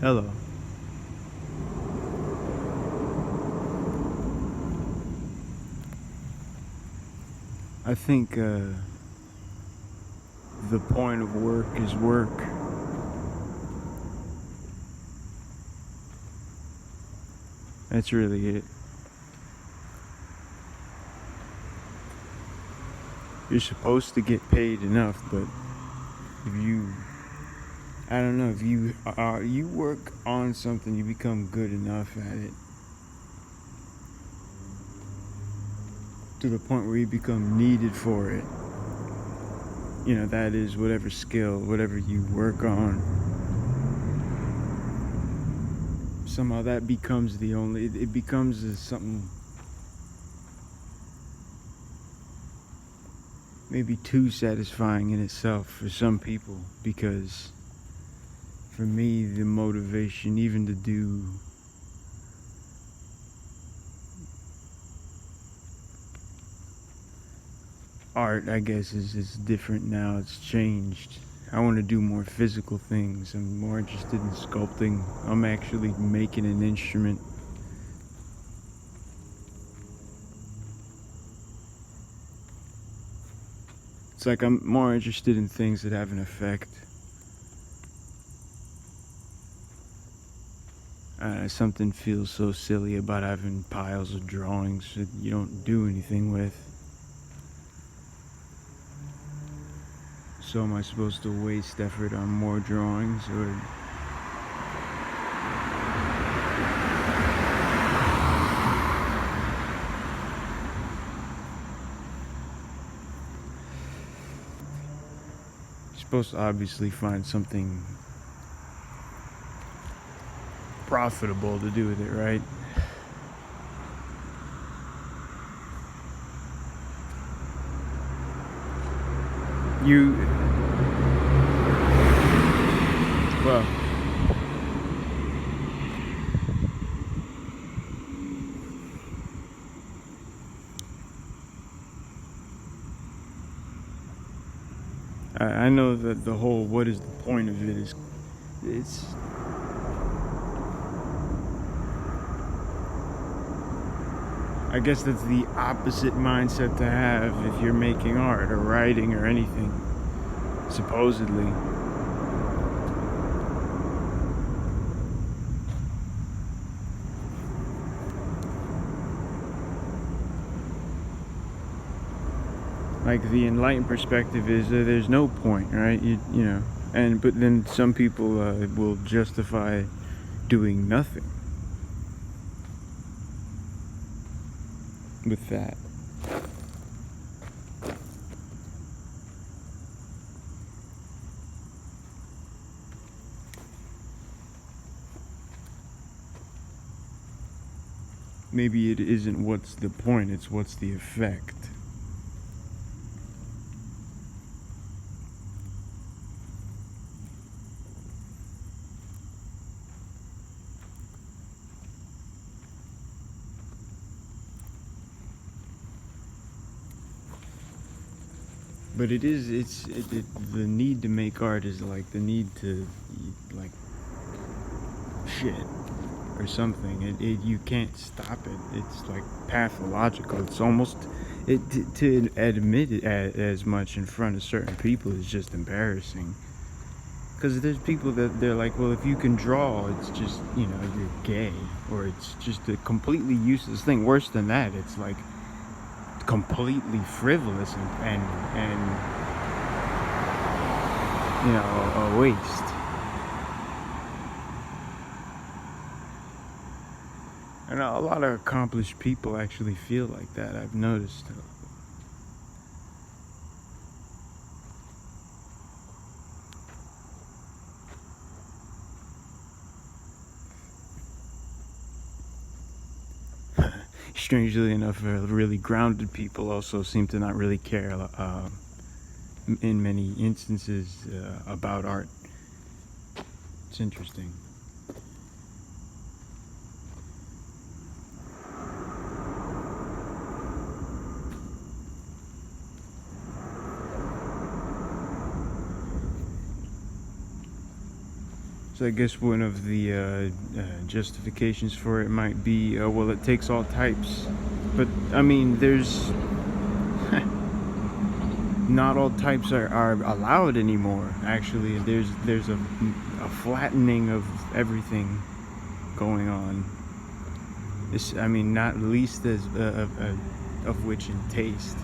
Hello. I think the point of work is work. That's really it. You're supposed to get paid enough, but if you, I don't know, if you work on something, you become good enough at it to the point where you become needed for it. You know, that is whatever skill, whatever you work on. Somehow that becomes it becomes something maybe too satisfying in itself for some people, because for me, the motivation even to do art, I guess, is different now. It's changed. I want to do more physical things. I'm more interested in sculpting. I'm actually making an instrument. It's like I'm more interested in things that have an effect. Something feels so silly about having piles of drawings that you don't do anything with. So am I supposed to waste effort on more drawings, or you're supposed to obviously find something profitable to do with it, right? You, well, I know that the whole what is the point of it is, it's, I guess that's the opposite mindset to have if you're making art or writing or anything, supposedly. Like the enlightened perspective is that there's no point, right? You know, but then some people will justify doing nothing with that. Maybe it isn't what's the point, it's what's the effect. But the need to make art is like the need to, like, shit or something. You can't stop it. It's like pathological. It's almost, to admit it as much in front of certain people is just embarrassing. Because there's people that they're like, well, if you can draw, it's just, you know, you're gay, or it's just a completely useless thing. Worse than that, it's like completely frivolous and you know, a waste. And a lot of accomplished people actually feel like that, I've noticed. Strangely enough, really grounded people also seem to not really care in many instances about art. It's interesting. So I guess one of the justifications for it might be, well, it takes all types. But I mean, there's not all types are allowed anymore. Actually, there's a flattening of everything going on. This, I mean, not least as of which in taste.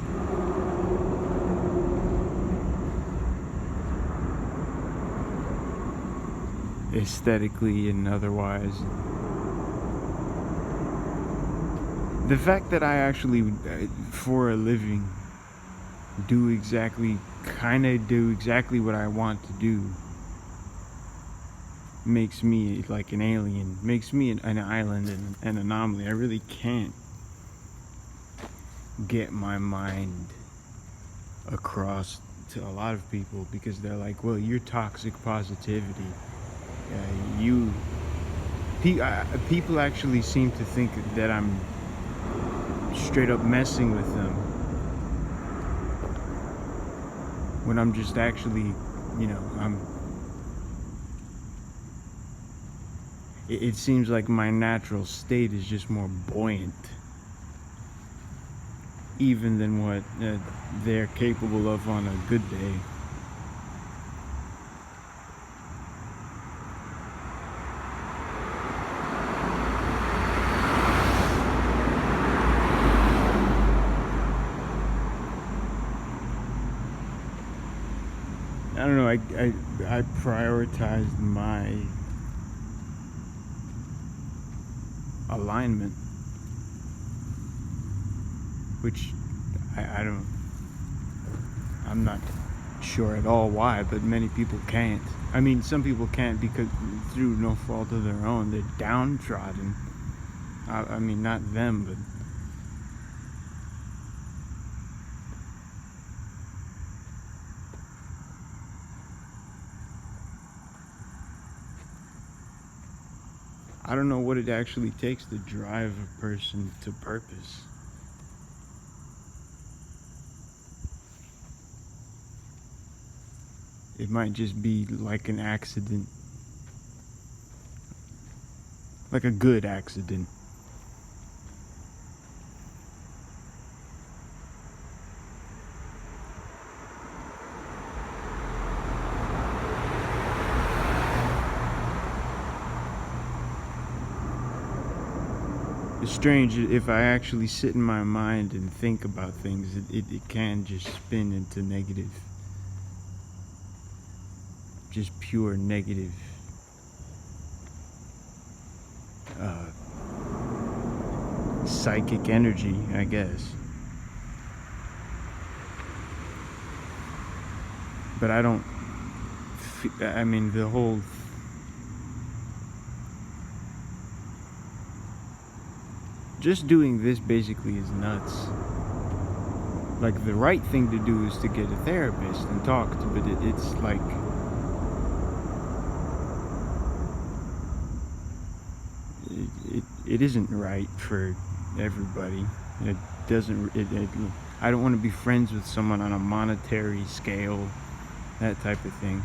Aesthetically and otherwise. The fact that I actually, for a living, do exactly what I want to do makes me like an alien, makes me an island and an anomaly. I really can't get my mind across to a lot of people because they're like, well, you're toxic positivity. People actually seem to think that I'm straight up messing with them when I'm just actually, it seems like my natural state is just more buoyant even than what they're capable of on a good day. I don't know, I prioritized my alignment, which I'm not sure at all why, but many people can't. I mean, some people can't because through no fault of their own, they're downtrodden. I mean, not them, but I don't know what it actually takes to drive a person to purpose. It might just be like an accident. Like a good accident. It's strange, if I actually sit in my mind and think about things, it can just spin into negative. Just pure negative. Psychic energy, I guess. But I don't, I mean, the whole just doing this basically is nuts. Like, the right thing to do is to get a therapist and talk to, but it's like, it isn't right for everybody. It doesn't, I don't want to be friends with someone on a monetary scale, that type of thing.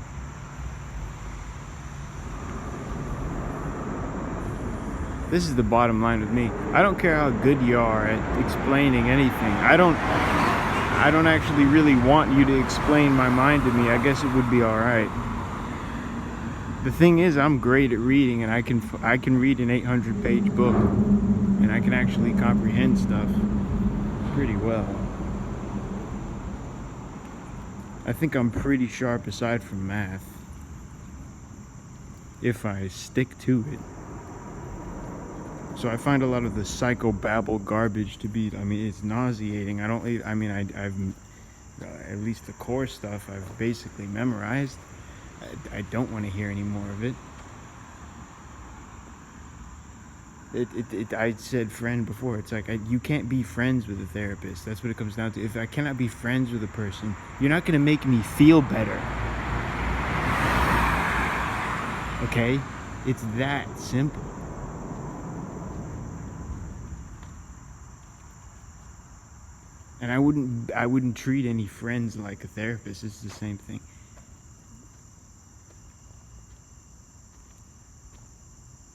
This is the bottom line with me. I don't care how good you are at explaining anything. I don't actually really want you to explain my mind to me. I guess it would be alright. The thing is, I'm great at reading, and I can read an 800-page book, and I can actually comprehend stuff pretty well. I think I'm pretty sharp aside from math, if I stick to it. So I find a lot of the psychobabble garbage to be, I mean, it's nauseating. I've at least the core stuff I've basically memorized. I don't want to hear any more of it. I said friend before. It's like, you can't be friends with a therapist. That's what it comes down to. If I cannot be friends with a person, you're not going to make me feel better. Okay? It's that simple. And I wouldn't treat any friends like a therapist. It's the same thing.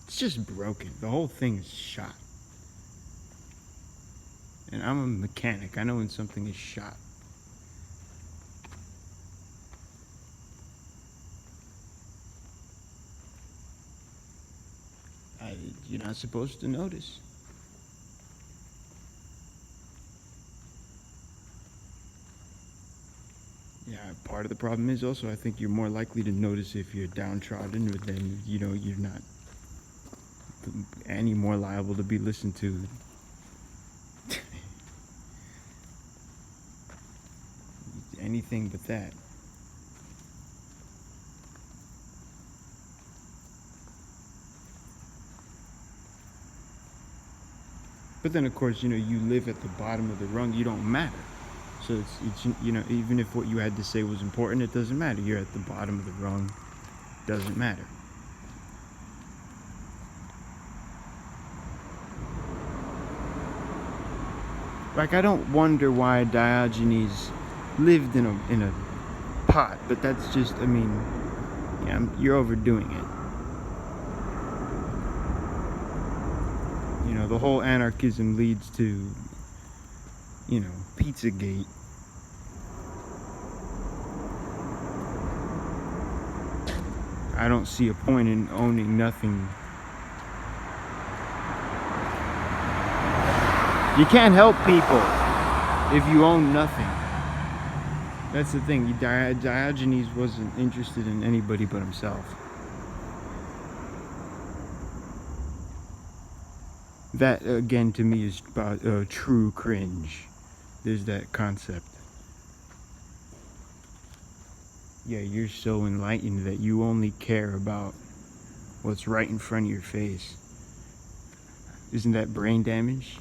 It's just broken. The whole thing is shot. And I'm a mechanic. I know when something is shot. You're not supposed to notice. Yeah, part of the problem is also I think you're more likely to notice if you're downtrodden, but then, you know, you're not any more liable to be listened to. Anything but that. But then, of course, you know, you live at the bottom of the rung, you don't matter. So it's you know, even if what you had to say was important, it doesn't matter. You're at the bottom of the rung, doesn't matter. Like, I don't wonder why Diogenes lived in a pot, but that's just, I mean, yeah, you're overdoing it. You know, the whole anarchism leads to, you know, Pizzagate. I don't see a point in owning nothing. You can't help people if you own nothing. That's the thing. Diogenes wasn't interested in anybody but himself. That, again, to me is about true cringe. There's that concept. Yeah, you're so enlightened that you only care about what's right in front of your face. Isn't that brain damage?